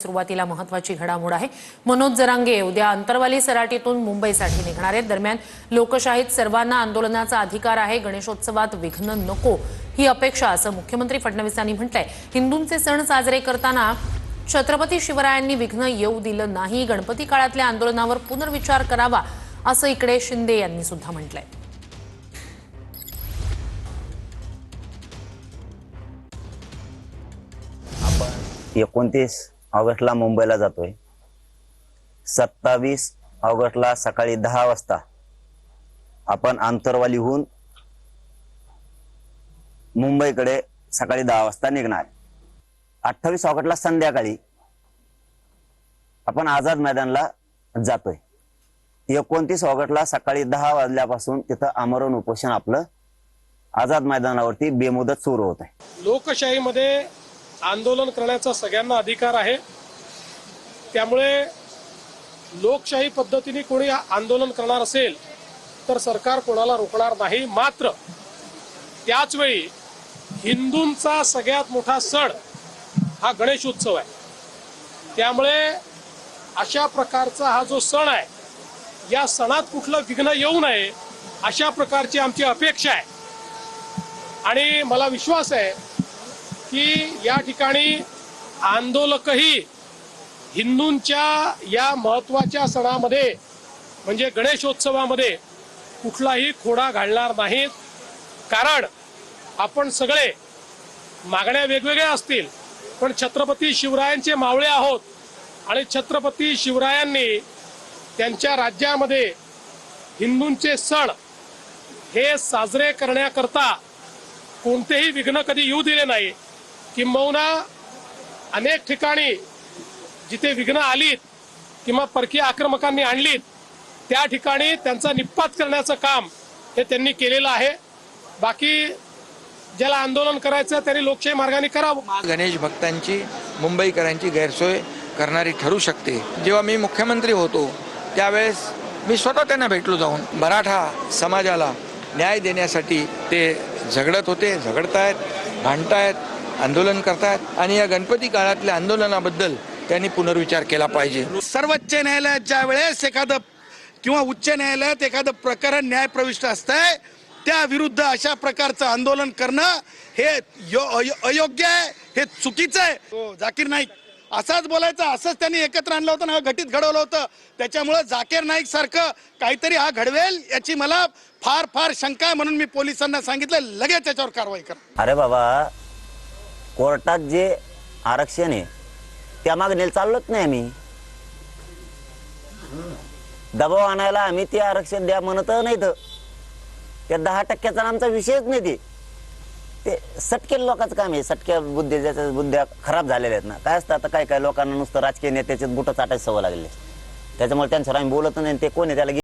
सुरुवातीला महत्त्वाची घडामोड आहे। मनोज जरांगे उद्या अंतरवाली सराटीतून मुंबईसाठी निघणार आहेत। दरम्यान लोकशाहीत सर्वांना आंदोलनाचा अधिकार आहे, गणेशोत्सवात विघ्न नको ही अपेक्षा असं मुख्यमंत्री फडणवीसांनी म्हटलंय। हिंदूंचे सण साजरे करताना छत्रपती शिवरायांनी विघ्न येऊ दिलं नाही, गणपती काळातल्या आंदोलनावर पुनर्विचार करावा असं इकडे शिंदे यांनी सुद्धा म्हटलंय। आपण 29 ऑगस्टला मुंबईला जातोय। 27 ऑगस्टला सकाळी 10 वाजता आपण आंतरवालीहून मुंबईकडे सकाळी 10 वाजता निघणार। 28 ऑगस्टला संध्याकाळी आपण आझाद मैदानला जातोय। 29 ऑगस्टला सकाळी 10 वाजल्यापासून तिथं आमरण उपोषण आपलं आझाद मैदानावरती बेमुदत सुरू होत आहे। लोकशाहीमध्ये आंदोलन करण्याचा सगळ्यांना अधिकार आहे, त्यामुळे लोकशाही पद्धतीने कोणी आंदोलन करणार असेल तर सरकार कोणाला रोखणार नाही। मात्र त्याच वेळी हिंदूंचा सगळ्यात मोठा सण हा गणेशोत्सव आहे, त्यामुळे अशा प्रकारचा हा जो सण आहे या सणात कुठलं विघ्न येऊ नये अशा प्रकारची आमची अपेक्षा आहे। आणि मला विश्वास आहे की या ठिकाणी आंदोलकही हिंदूंच्या या महत्त्वाच्या सणामध्ये म्हणजे गणेशोत्सवामध्ये कुठलाही खोडा घालणार नाहीत। कारण आपण सगळे मागण्या वेगवेगळ्या असतील पण छत्रपती शिवरायांचे मावळे आहोत आणि छत्रपती शिवरायांनी त्यांच्या राज्यामध्ये हिंदूंचे सण हे साजरे करण्याकरता कोणतेही विघ्न कधी येऊ दिले नाही। किंबहुना अनेक ठिकाणी जिथे विघ्न आलीत किंवा परकीय आक्रमकांनी आणलीत त्या ठिकाणी त्यांचा निपात करण्याचं काम हे त्यांनी केलेलं आहे। बाकी ज्याला आंदोलन करायचं त्यांनी लोकशाही मार्गाने करावं। गणेश भक्तांची मुंबईकरांची गैरसोय करणारी ठरू शकते। जेव्हा मी मुख्यमंत्री होतो त्यावेळेस मी स्वतः त्यांना भेटलो जाऊन। मराठा समाजाला न्याय देण्यासाठी ते झगडत होते, झगडतायत, भांडतायत, आंदोलन करतायत आणि या गणपती काळातल्या आंदोलनाबद्दल त्यांनी पुनर्विचार केला पाहिजे। सर्वोच्च न्यायालयात ज्या वेळेस एखादं किंवा उच्च न्यायालयात एखादं प्रकरण न्यायप्रविष्ट असतंय त्या विरुद्ध अशा प्रकारचं आंदोलन करणं हे अयोग्य आहे, हे चुकीचं आहे। जाकीर नाईक असाच बोलायचं, असंच त्यांनी एकत्र आणलं होतं ना, घटित घडवलं होतं। त्याच्यामुळे जाकीर नाईक सारखं काहीतरी हा घडवेल याची मला फार फार शंका आहे, म्हणून मी पोलिसांना सांगितलं लगेच त्याच्यावर कारवाई करा। अरे बाबा, कोर्टात जे आरक्षण आहे त्या मागणीला चाललोच नाही आम्ही। दबाव आणायला आम्ही ते आरक्षण द्या म्हणत नाही, तर त्या 10% आमचा विषयच नाही। ते सटके लोकांचं काम आहे, सटक्या बुद्ध्या खराब झालेल्या आहेत ना। काय असतं आता काय काय लोकांना नुसतं राजकीय नेत्याचे बुटं चाटायची सवय लागली, त्याच्यामुळे त्यांच्यावर आम्ही बोलत नाही। ते कोण आहे त्याला